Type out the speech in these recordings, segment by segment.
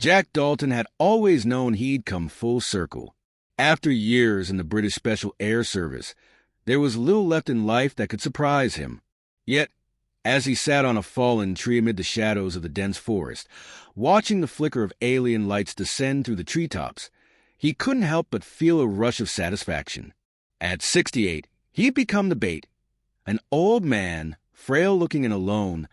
Jack Dalton had always known he'd come full circle. After years in the British Special Air Service, there was little left in life that could surprise him. Yet, as he sat on a fallen tree amid the shadows of the dense forest, watching the flicker of alien lights descend through the treetops, he couldn't help but feel a rush of satisfaction. At 68, he'd become the bait. An old man, frail-looking and alone,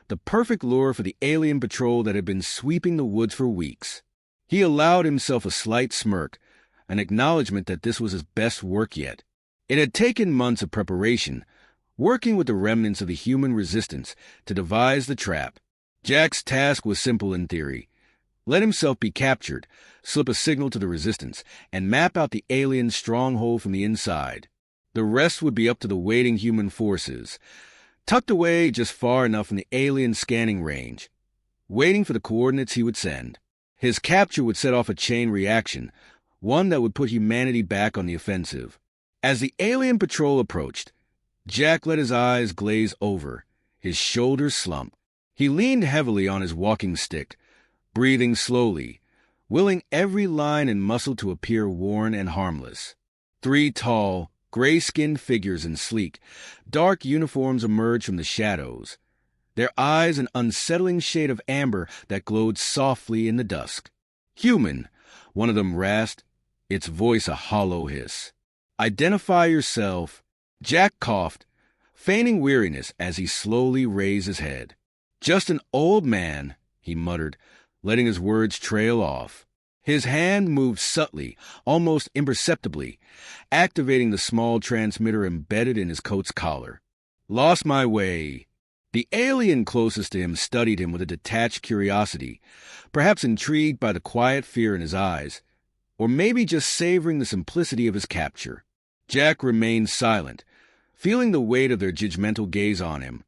the perfect lure for the alien patrol that had been sweeping the woods for weeks. He allowed himself a slight smirk, an acknowledgement that this was his best work yet. It had taken months of preparation, working with the remnants of the human resistance to devise the trap. Jack's task was simple in theory. Let himself be captured, slip a signal to the resistance, and map out the alien stronghold from the inside. The rest would be up to the waiting human forces, tucked away just far enough from the alien scanning range, waiting for the coordinates he would send. His capture would set off a chain reaction, one that would put humanity back on the offensive. As the alien patrol approached, Jack let his eyes glaze over, his shoulders slump. He leaned heavily on his walking stick, breathing slowly, willing every line and muscle to appear worn and harmless. 3 tall, gray-skinned figures in sleek, dark uniforms emerged from the shadows, their eyes an unsettling shade of amber that glowed softly in the dusk. "Human," one of them rasped, its voice a hollow hiss. "Identify yourself." Jack coughed, feigning weariness as he slowly raised his head. "Just an old man," he muttered, letting his words trail off. His hand moved subtly, almost imperceptibly, activating the small transmitter embedded in his coat's collar. "Lost my way." The alien closest to him studied him with a detached curiosity, perhaps intrigued by the quiet fear in his eyes, or maybe just savoring the simplicity of his capture. Jack remained silent, feeling the weight of their judgmental gaze on him,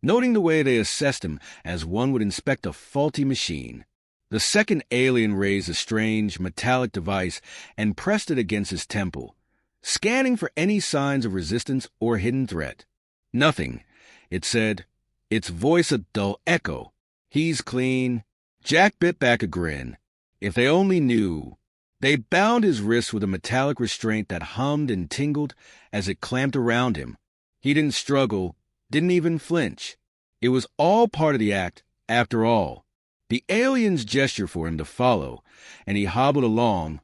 noting the way they assessed him as one would inspect a faulty machine. The second alien raised a strange, metallic device and pressed it against his temple, scanning for any signs of resistance or hidden threat. "Nothing," it said, its voice a dull echo. "He's clean." Jack bit back a grin. If they only knew. They bound his wrists with a metallic restraint that hummed and tingled as it clamped around him. He didn't struggle, didn't even flinch. It was all part of the act, after all. The aliens gestured for him to follow, and he hobbled along,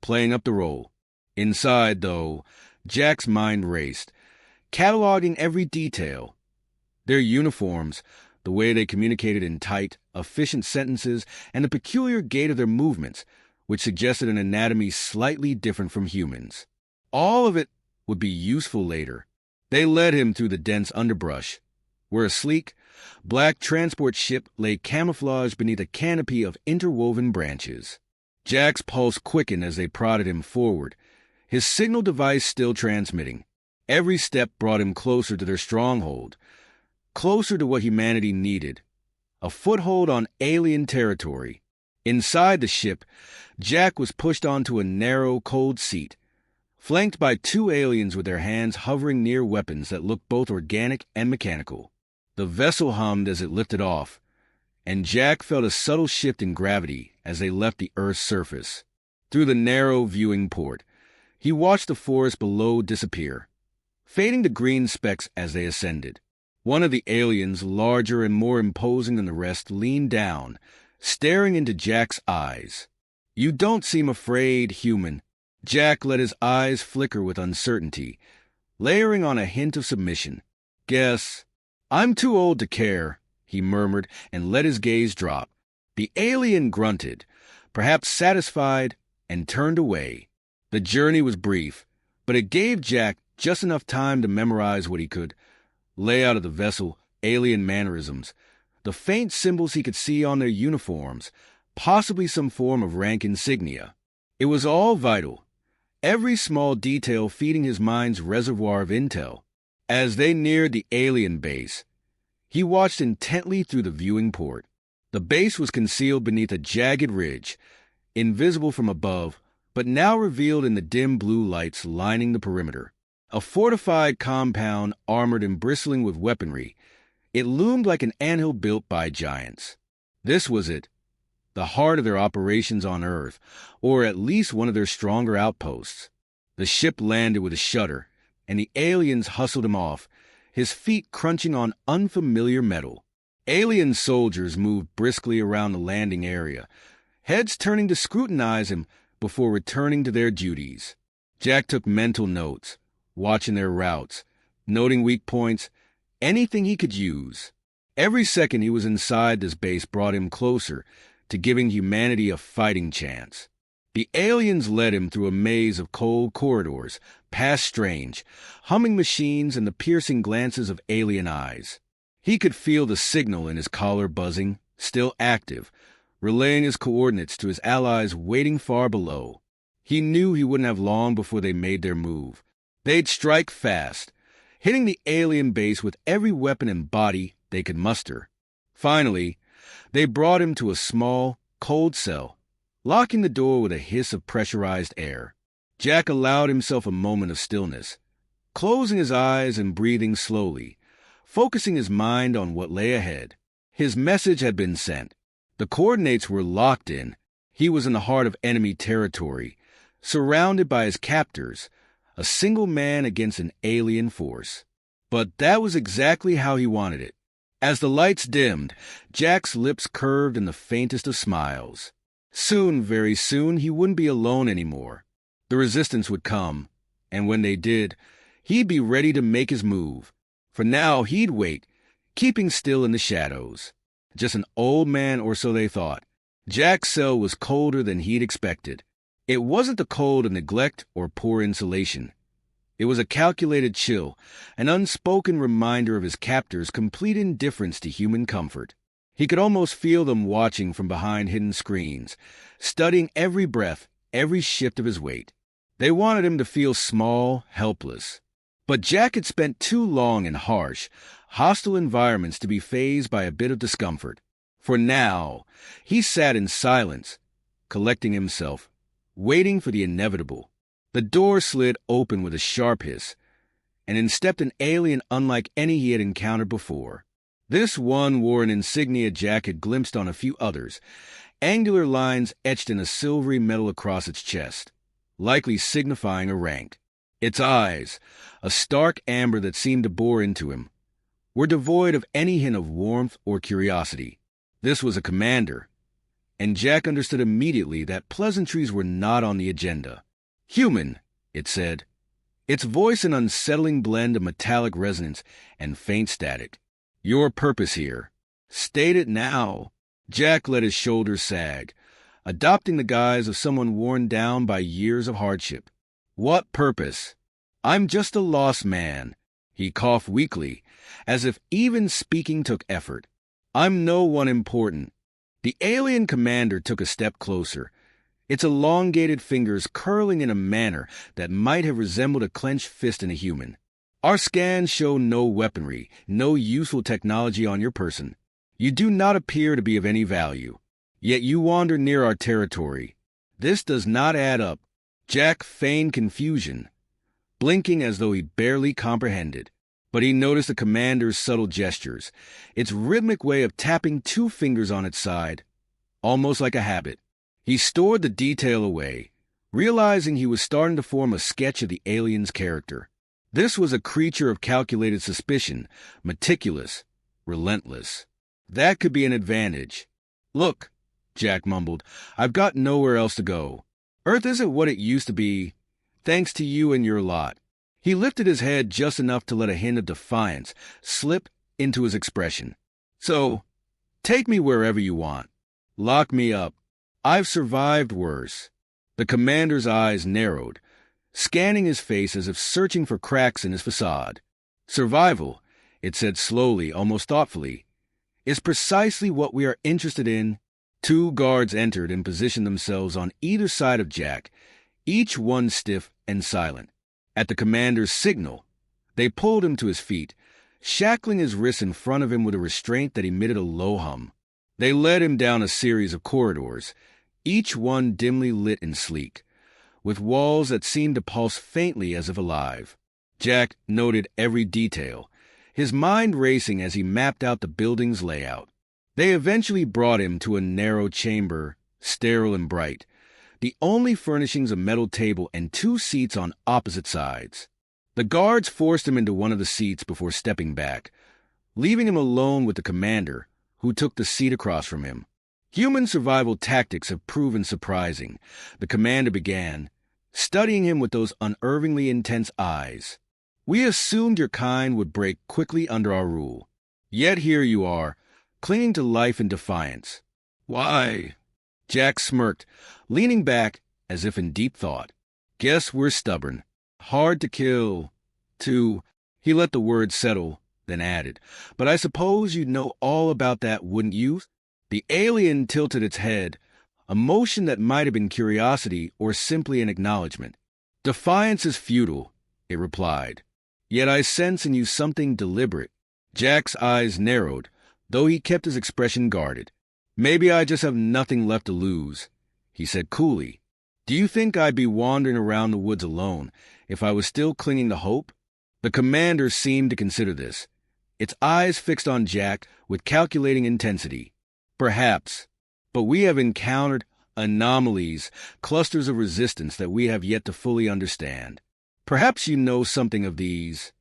playing up the role. Inside, though, Jack's mind raced, cataloging every detail. Their uniforms, the way they communicated in tight, efficient sentences, and the peculiar gait of their movements, which suggested an anatomy slightly different from humans. All of it would be useful later. They led him through the dense underbrush, where a sleek, black transport ship lay camouflaged beneath a canopy of interwoven branches. Jack's pulse quickened as they prodded him forward, his signal device still transmitting. Every step brought him closer to their stronghold, closer to what humanity needed, a foothold on alien territory. Inside the ship, Jack was pushed onto a narrow, cold seat, flanked by 2 aliens with their hands hovering near weapons that looked both organic and mechanical. The vessel hummed as it lifted off, and Jack felt a subtle shift in gravity as they left the Earth's surface. Through the narrow viewing port, he watched the forest below disappear, fading to green specks as they ascended. One of the aliens, larger and more imposing than the rest, leaned down, staring into Jack's eyes. "You don't seem afraid, human." Jack let his eyes flicker with uncertainty, layering on a hint of submission. "Guess I'm too old to care," he murmured and let his gaze drop. The alien grunted, perhaps satisfied, and turned away. The journey was brief, but it gave Jack just enough time to memorize what he could. Layout of the vessel, alien mannerisms, the faint symbols he could see on their uniforms, possibly some form of rank insignia. It was all vital, every small detail feeding his mind's reservoir of intel. As they neared the alien base, he watched intently through the viewing port. The base was concealed beneath a jagged ridge, invisible from above, but now revealed in the dim blue lights lining the perimeter. A fortified compound armored and bristling with weaponry, it loomed like an anthill built by giants. This was it, the heart of their operations on Earth, or at least one of their stronger outposts. The ship landed with a shudder, and the aliens hustled him off, his feet crunching on unfamiliar metal. Alien soldiers moved briskly around the landing area, heads turning to scrutinize him before returning to their duties. Jack took mental notes, watching their routes, noting weak points, anything he could use. Every second he was inside this base brought him closer to giving humanity a fighting chance. The aliens led him through a maze of cold corridors, past strange, humming machines and the piercing glances of alien eyes. He could feel the signal in his collar buzzing, still active, relaying his coordinates to his allies waiting far below. He knew he wouldn't have long before they made their move. They'd strike fast, hitting the alien base with every weapon and body they could muster. Finally, they brought him to a small, cold cell, locking the door with a hiss of pressurized air. Jack allowed himself a moment of stillness, closing his eyes and breathing slowly, focusing his mind on what lay ahead. His message had been sent. The coordinates were locked in. He was in the heart of enemy territory, surrounded by his captors, a single man against an alien force. But that was exactly how he wanted it. As the lights dimmed, Jack's lips curved in the faintest of smiles. Soon, very soon, he wouldn't be alone anymore. The resistance would come, and when they did, he'd be ready to make his move. For now, he'd wait, keeping still in the shadows. Just an old man, or so they thought. Jack's cell was colder than he'd expected. It wasn't the cold of neglect or poor insulation. It was a calculated chill, an unspoken reminder of his captors' complete indifference to human comfort. He could almost feel them watching from behind hidden screens, studying every breath, every shift of his weight. They wanted him to feel small, helpless. But Jack had spent too long in harsh, hostile environments to be fazed by a bit of discomfort. For now, he sat in silence, collecting himself, waiting for the inevitable. The door slid open with a sharp hiss, and in stepped an alien unlike any he had encountered before. This one wore an insignia Jack had glimpsed on a few others, angular lines etched in a silvery metal across its chest, likely signifying a rank. Its eyes, a stark amber that seemed to bore into him, were devoid of any hint of warmth or curiosity. This was a commander, and Jack understood immediately that pleasantries were not on the agenda. "Human," it said, its voice an unsettling blend of metallic resonance and faint static. "Your purpose here. State it now." Jack let his shoulders sag, adopting the guise of someone worn down by years of hardship. "What purpose?" "I'm just a lost man." He coughed weakly, as if even speaking took effort. "I'm no one important." The alien commander took a step closer, its elongated fingers curling in a manner that might have resembled a clenched fist in a human. "Our scans show no weaponry, no useful technology on your person. You do not appear to be of any value. Yet you wander near our territory. This does not add up." Jack feigned confusion, blinking as though he barely comprehended. But he noticed the commander's subtle gestures, its rhythmic way of tapping two fingers on its side, almost like a habit. He stored the detail away, realizing he was starting to form a sketch of the alien's character. This was a creature of calculated suspicion, meticulous, relentless. That could be an advantage. "Look," Jack mumbled, "I've got nowhere else to go. Earth isn't what it used to be, thanks to you and your lot." He lifted his head just enough to let a hint of defiance slip into his expression. "So, take me wherever you want. Lock me up. I've survived worse." The commander's eyes narrowed, scanning his face as if searching for cracks in his facade. "Survival," it said slowly, almost thoughtfully, "is precisely what we are interested in." Two guards entered and positioned themselves on either side of Jack, each one stiff and silent. At the commander's signal, they pulled him to his feet, shackling his wrists in front of him with a restraint that emitted a low hum. They led him down a series of corridors, each one dimly lit and sleek, with walls that seemed to pulse faintly as if alive. Jack noted every detail, his mind racing as he mapped out the building's layout. They eventually brought him to a narrow chamber, sterile and bright, the only furnishings a metal table and 2 seats on opposite sides. The guards forced him into one of the seats before stepping back, leaving him alone with the commander, who took the seat across from him. Human survival tactics have proven surprising, the commander began, studying him with those unervingly intense eyes. We assumed your kind would break quickly under our rule. Yet here you are, clinging to life in defiance. Why? Jack smirked, leaning back as if in deep thought. Guess we're stubborn. Hard to kill. He let the word settle, then added, but I suppose you'd know all about that, wouldn't you? The alien tilted its head, a motion that might have been curiosity or simply an acknowledgement. Defiance is futile, it replied. Yet I sense in you something deliberate. Jack's eyes narrowed, though he kept his expression guarded. Maybe I just have nothing left to lose, he said coolly. Do you think I'd be wandering around the woods alone if I was still clinging to hope? The commander seemed to consider this, its eyes fixed on Jack with calculating intensity. Perhaps, but we have encountered anomalies, clusters of resistance that we have yet to fully understand. Perhaps you know something of these.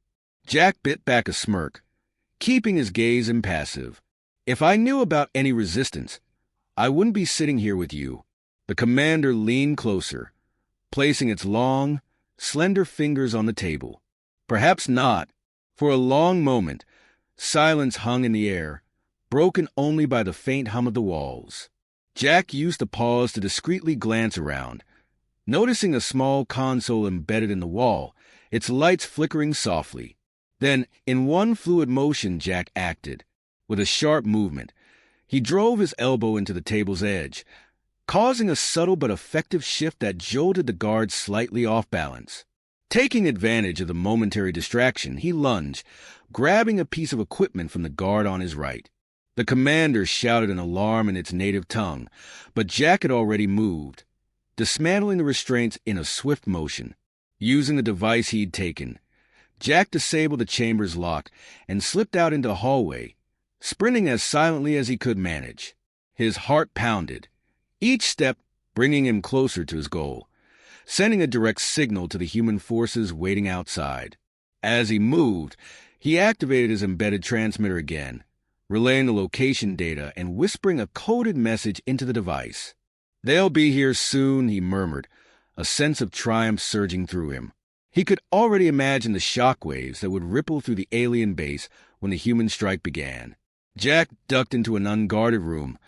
Jack bit back a smirk, keeping his gaze impassive. If I knew about any resistance, I wouldn't be sitting here with you. The commander leaned closer, placing its long, slender fingers on the table. Perhaps not. For a long moment, silence hung in the air, broken only by the faint hum of the walls. Jack used the pause to discreetly glance around, noticing a small console embedded in the wall, its lights flickering softly. Then, in one fluid motion, Jack acted. With a sharp movement, he drove his elbow into the table's edge, causing a subtle but effective shift that jolted the guard slightly off balance. Taking advantage of the momentary distraction, he lunged, grabbing a piece of equipment from the guard on his right. The commander shouted an alarm in its native tongue, but Jack had already moved, dismantling the restraints in a swift motion. Using the device he'd taken, Jack disabled the chamber's lock and slipped out into the hallway, sprinting as silently as he could manage. His heart pounded, each step bringing him closer to his goal, sending a direct signal to the human forces waiting outside. As he moved, he activated his embedded transmitter again, relaying the location data and whispering a coded message into the device. They'll be here soon, he murmured, a sense of triumph surging through him. He could already imagine the shockwaves that would ripple through the alien base when the human strike began. Jack ducked into an unguarded room,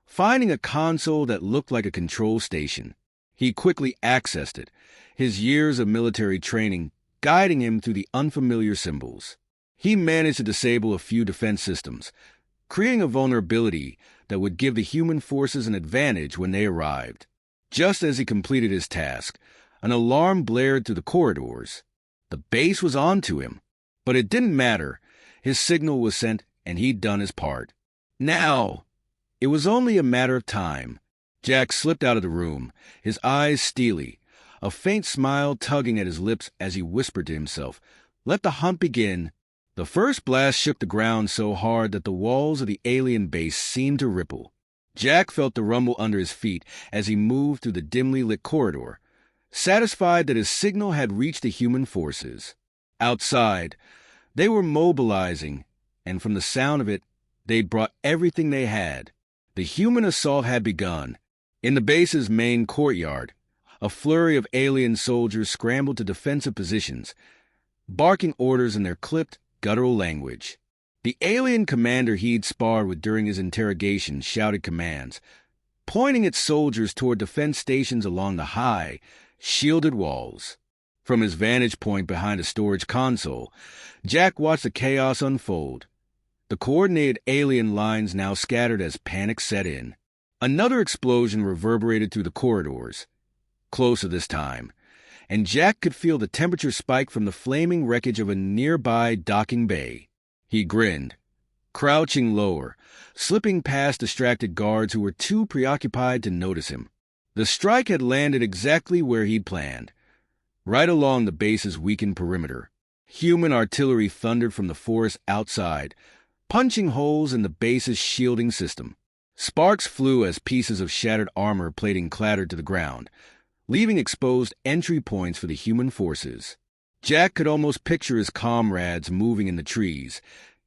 finding a console that looked like a control station. He quickly accessed it, his years of military training guiding him through the unfamiliar symbols. He managed to disable a few defense systems, creating a vulnerability that would give the human forces an advantage when they arrived. Just as he completed his task, an alarm blared through the corridors. The base was on to him, but it didn't matter. His signal was sent, and he'd done his part. Now! It was only a matter of time. Jack slipped out of the room, his eyes steely, a faint smile tugging at his lips as he whispered to himself, "Let the hunt begin." The first blast shook the ground so hard that the walls of the alien base seemed to ripple. Jack felt the rumble under his feet as he moved through the dimly lit corridor, satisfied that his signal had reached the human forces. Outside, they were mobilizing, and from the sound of it, they'd brought everything they had. The human assault had begun. In the base's main courtyard, a flurry of alien soldiers scrambled to defensive positions, barking orders in their clipped, guttural language. The alien commander he'd sparred with during his interrogation shouted commands, pointing its soldiers toward defense stations along the high, shielded walls. From his vantage point behind a storage console, Jack watched the chaos unfold. The coordinated alien lines now scattered as panic set in. Another explosion reverberated through the corridors, closer this time, and Jack could feel the temperature spike from the flaming wreckage of a nearby docking bay. He grinned, crouching lower, slipping past distracted guards who were too preoccupied to notice him. The strike had landed exactly where he'd planned, right along the base's weakened perimeter. Human artillery thundered from the forest outside, punching holes in the base's shielding system. Sparks flew as pieces of shattered armor plating clattered to the ground, leaving exposed entry points for the human forces. Jack could almost picture his comrades moving in the trees,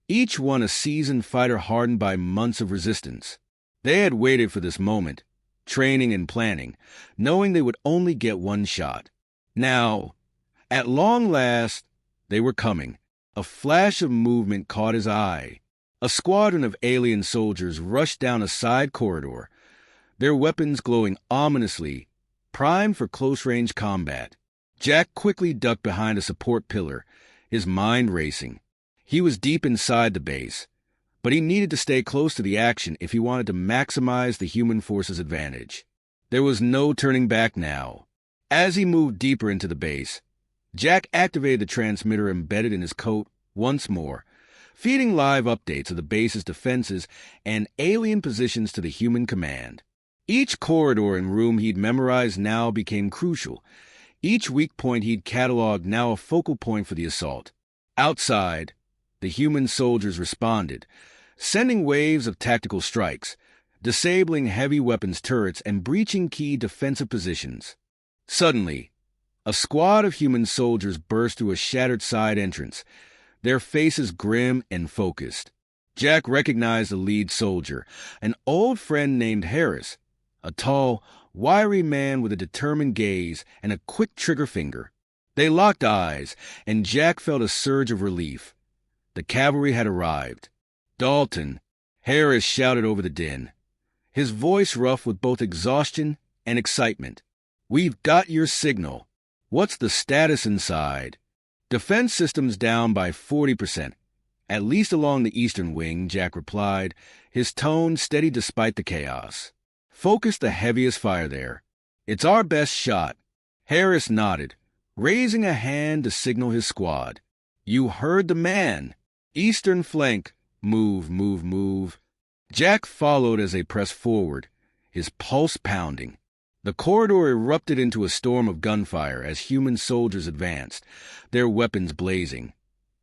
each one a seasoned fighter hardened by months of resistance. They had waited for this moment, training and planning, knowing they would only get one shot. Now, at long last, they were coming. A flash of movement caught his eye. A squadron of alien soldiers rushed down a side corridor, their weapons glowing ominously, primed for close-range combat. Jack quickly ducked behind a support pillar, his mind racing. He was deep inside the base, but he needed to stay close to the action if he wanted to maximize the human force's advantage. There was no turning back now. As he moved deeper into the base, Jack activated the transmitter embedded in his coat once more, feeding live updates of the base's defenses and alien positions to the human command. Each corridor and room he'd memorized now became crucial. Each weak point he'd cataloged now a focal point for the assault. Outside, the human soldiers responded, sending waves of tactical strikes, disabling heavy weapons turrets and breaching key defensive positions. Suddenly, a squad of human soldiers burst through a shattered side entrance, their faces grim and focused. Jack recognized the lead soldier, an old friend named Harris, a tall, wiry man with a determined gaze and a quick trigger finger. They locked eyes, and Jack felt a surge of relief. The cavalry had arrived. "Dalton," Harris shouted over the din, his voice rough with both exhaustion and excitement. "We've got your signal. What's the status inside?" "Defense systems down by 40%, at least along the eastern wing," Jack replied, his tone steady despite the chaos. "Focus the heaviest fire there. It's our best shot." Harris nodded, raising a hand to signal his squad. "You heard the man. Eastern flank. Move, move, move." Jack followed as they pressed forward, his pulse pounding. The corridor erupted into a storm of gunfire as human soldiers advanced, their weapons blazing,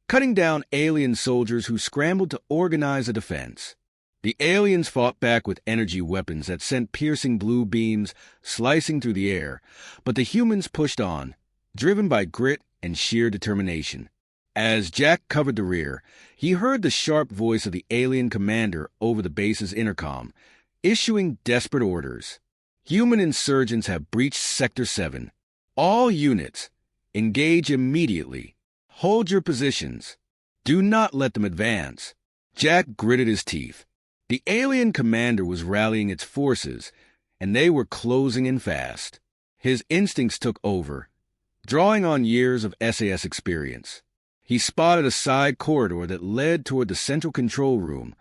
cutting down alien soldiers who scrambled to organize a defense. The aliens fought back with energy weapons that sent piercing blue beams slicing through the air, but the humans pushed on, driven by grit and sheer determination. As Jack covered the rear, he heard the sharp voice of the alien commander over the base's intercom, issuing desperate orders. "Human insurgents have breached Sector 7. All units, engage immediately. Hold your positions. Do not let them advance." Jack gritted his teeth. The alien commander was rallying its forces, and they were closing in fast. His instincts took over, drawing on years of SAS experience. He spotted a side corridor that led toward the central control room,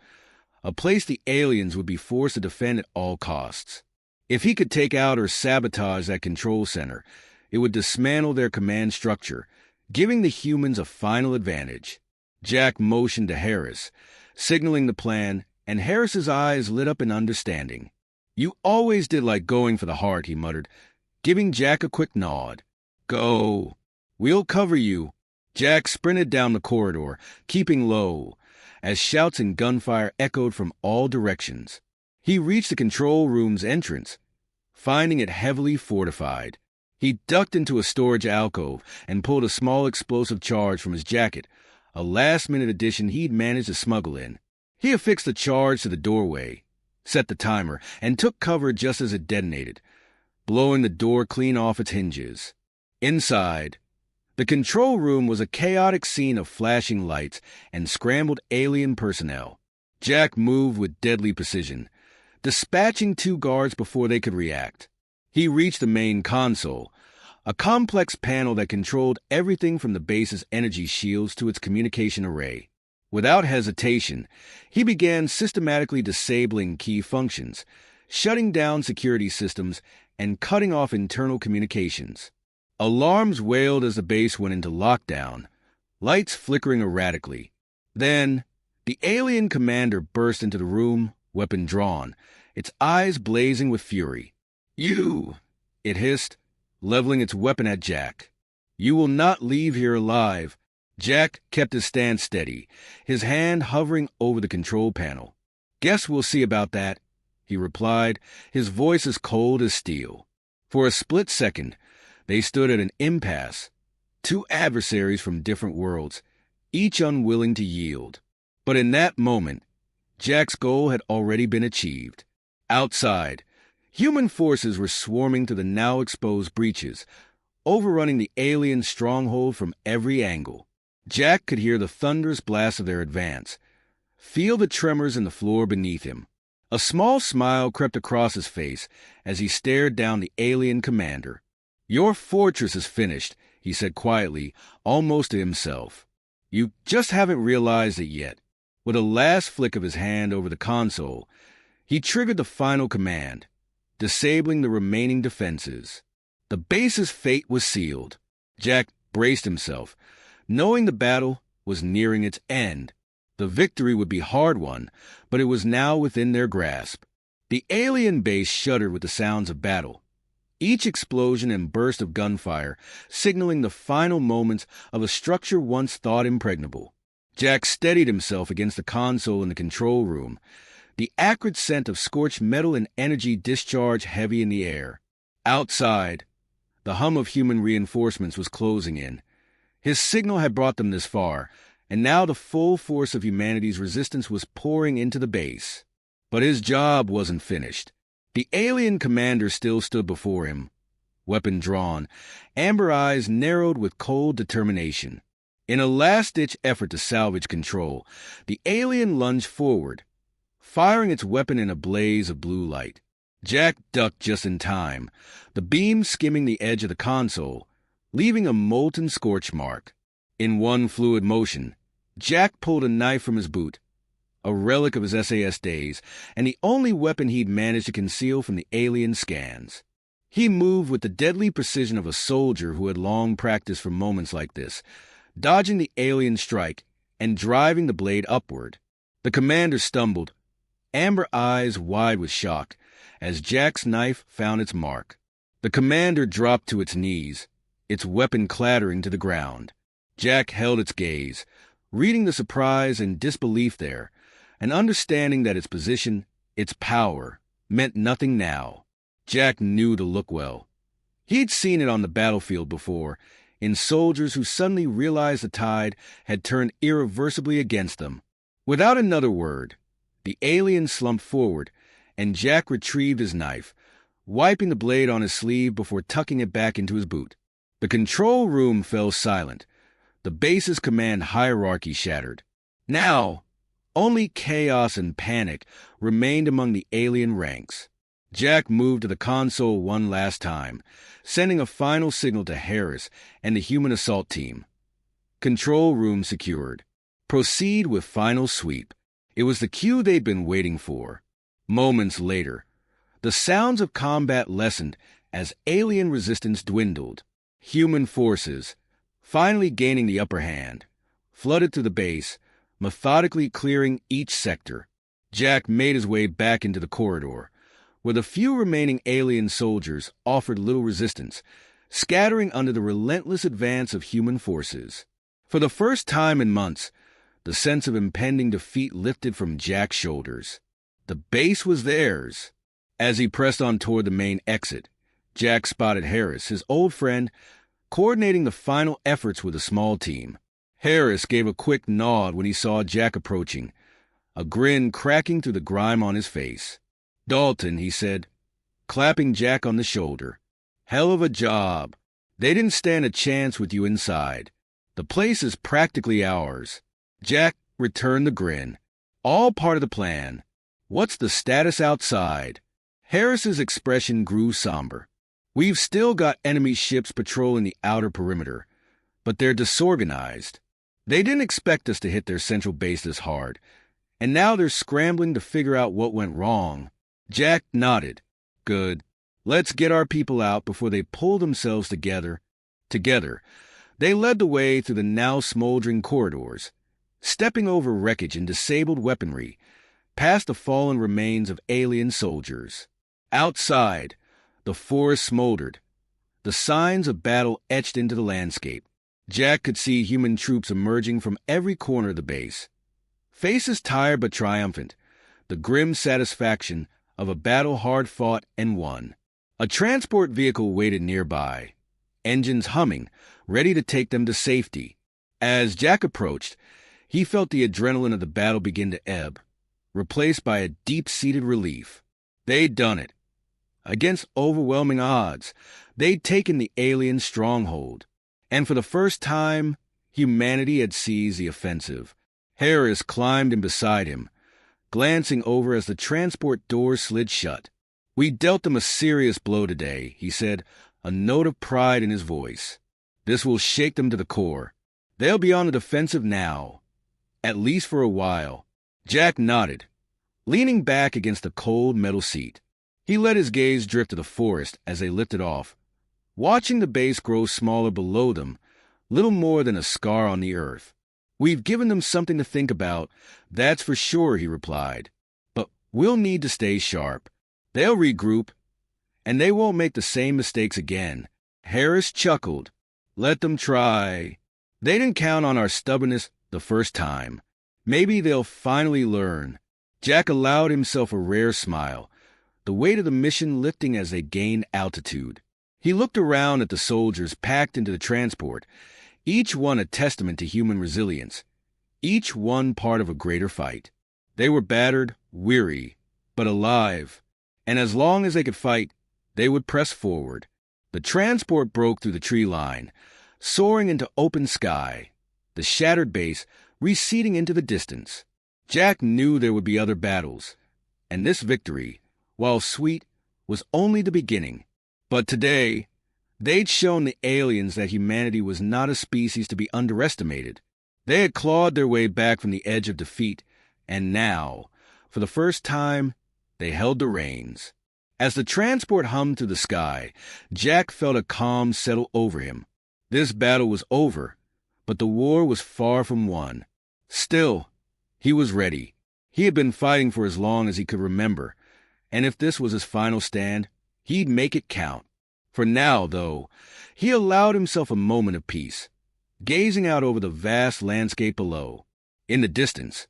a place the aliens would be forced to defend at all costs. If he could take out or sabotage that control center, it would dismantle their command structure, giving the humans a final advantage. Jack motioned to Harris, signaling the plan, and Harris's eyes lit up in understanding. "You always did like going for the heart," he muttered, giving Jack a quick nod. "Go. We'll cover you." Jack sprinted down the corridor, keeping low, as shouts and gunfire echoed from all directions. He reached the control room's entrance, finding it heavily fortified. He ducked into a storage alcove and pulled a small explosive charge from his jacket, a last-minute addition he'd managed to smuggle in. He affixed the charge to the doorway, set the timer, and took cover just as it detonated, blowing the door clean off its hinges. Inside, the control room was a chaotic scene of flashing lights and scrambled alien personnel. Jack moved with deadly precision, dispatching 2 guards before they could react. He reached the main console, a complex panel that controlled everything from the base's energy shields to its communication array. Without hesitation, he began systematically disabling key functions, shutting down security systems, and cutting off internal communications. Alarms wailed as the base went into lockdown, lights flickering erratically. Then, the alien commander burst into the room, weapon drawn, its eyes blazing with fury. "You!" it hissed, leveling its weapon at Jack. "You will not leave here alive. Jack kept his stance steady, his hand hovering over the control panel. "Guess we'll see about that," he replied, his voice as cold as steel. For a split second, they stood at an impasse, two adversaries from different worlds, each unwilling to yield. But in that moment, Jack's goal had already been achieved. Outside, human forces were swarming through the now exposed breaches, overrunning the alien stronghold from every angle. Jack could hear the thunderous blast of their advance, feel the tremors in the floor beneath him. A small smile crept across his face as he stared down the alien commander. "Your fortress is finished," he said quietly, almost to himself. "You just haven't realized it yet." With a last flick of his hand over the console, he triggered the final command, disabling the remaining defenses. The base's fate was sealed. Jack braced himself, knowing the battle was nearing its end. The victory would be hard-won, but it was now within their grasp. The alien base shuddered with the sounds of battle, each explosion and burst of gunfire signaling the final moments of a structure once thought impregnable. Jack steadied himself against the console in the control room, the acrid scent of scorched metal and energy discharge heavy in the air. Outside, the hum of human reinforcements was closing in. His signal had brought them this far, and now the full force of humanity's resistance was pouring into the base. But his job wasn't finished. The alien commander still stood before him, weapon drawn, amber eyes narrowed with cold determination. In a last-ditch effort to salvage control, the alien lunged forward, firing its weapon in a blaze of blue light. Jack ducked just in time, the beam skimming the edge of the console, leaving a molten scorch mark. In one fluid motion, Jack pulled a knife from his boot, a relic of his SAS days, and the only weapon he'd managed to conceal from the alien scans. He moved with the deadly precision of a soldier who had long practiced for moments like this, dodging the alien strike and driving the blade upward. The commander stumbled, amber eyes wide with shock, as Jack's knife found its mark. The commander dropped to its knees, its weapon clattering to the ground. Jack held its gaze, reading the surprise and disbelief there, and understanding that its position, its power, meant nothing now. Jack knew the look well. He'd seen it on the battlefield before, in soldiers who suddenly realized the tide had turned irreversibly against them. Without another word, the alien slumped forward, and Jack retrieved his knife, wiping the blade on his sleeve before tucking it back into his boot. The control room fell silent. The base's command hierarchy shattered. Now, only chaos and panic remained among the alien ranks. Jack moved to the console one last time, sending a final signal to Harris and the human assault team. Control room secured. Proceed with final sweep. It was the cue they'd been waiting for. Moments later, the sounds of combat lessened as alien resistance dwindled. Human forces, finally gaining the upper hand, flooded through the base, methodically clearing each sector. Jack made his way back into the corridor, where the few remaining alien soldiers offered little resistance, scattering under the relentless advance of human forces. For the first time in months, the sense of impending defeat lifted from Jack's shoulders. The base was theirs. As he pressed on toward the main exit, Jack spotted Harris, his old friend, coordinating the final efforts with a small team. Harris gave a quick nod when he saw Jack approaching, a grin cracking through the grime on his face. "Dalton," he said, clapping Jack on the shoulder. "Hell of a job. They didn't stand a chance with you inside. The place is practically ours." Jack returned the grin. "All part of the plan. What's the status outside?" Harris's expression grew somber. "We've still got enemy ships patrolling the outer perimeter, but they're disorganized. They didn't expect us to hit their central base this hard, and now they're scrambling to figure out what went wrong." Jack nodded. "Good. Let's get our people out before they pull themselves together." Together, they led the way through the now smoldering corridors, stepping over wreckage and disabled weaponry, past the fallen remains of alien soldiers. Outside, the forest smoldered, the signs of battle etched into the landscape. Jack could see human troops emerging from every corner of the base. Faces tired but triumphant, the grim satisfaction of a battle hard fought and won. A transport vehicle waited nearby, engines humming, ready to take them to safety. As Jack approached, he felt the adrenaline of the battle begin to ebb, replaced by a deep-seated relief. They'd done it. Against overwhelming odds, they'd taken the alien stronghold. And for the first time, humanity had seized the offensive. Harris climbed in beside him, glancing over as the transport doors slid shut. "We dealt them a serious blow today," he said, a note of pride in his voice. "This will shake them to the core. They'll be on the defensive now, at least for a while." Jack nodded, leaning back against the cold metal seat. He let his gaze drift to the forest as they lifted off, watching the base grow smaller below them, little more than a scar on the earth. "We've given them something to think about, that's for sure," he replied. "But we'll need to stay sharp. They'll regroup, and they won't make the same mistakes again." Harris chuckled. "Let them try. They didn't count on our stubbornness the first time. Maybe they'll finally learn." Jack allowed himself a rare smile, the weight of the mission lifting as they gained altitude. He looked around at the soldiers packed into the transport, each one a testament to human resilience, each one part of a greater fight. They were battered, weary, but alive, and as long as they could fight, they would press forward. The transport broke through the tree line, soaring into open sky, the shattered base receding into the distance. Jack knew there would be other battles, and this victory, while sweet, was only the beginning. But today, they'd shown the aliens that humanity was not a species to be underestimated. They had clawed their way back from the edge of defeat, and now, for the first time, they held the reins. As the transport hummed through the sky, Jack felt a calm settle over him. This battle was over, but the war was far from won. Still, he was ready. He had been fighting for as long as he could remember, and if this was his final stand, he'd make it count. For now, though, he allowed himself a moment of peace, gazing out over the vast landscape below. In the distance,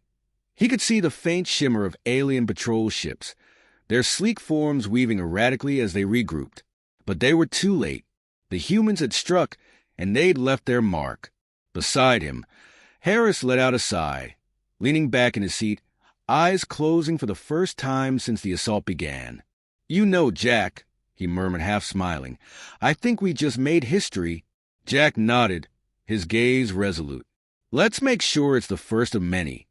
he could see the faint shimmer of alien patrol ships, their sleek forms weaving erratically as they regrouped. But they were too late. The humans had struck, and they'd left their mark. Beside him, Harris let out a sigh, leaning back in his seat, eyes closing for the first time since the assault began. "You know, Jack," he murmured, half smiling, "I think we just made history." Jack nodded, his gaze resolute. "Let's make sure it's the first of many."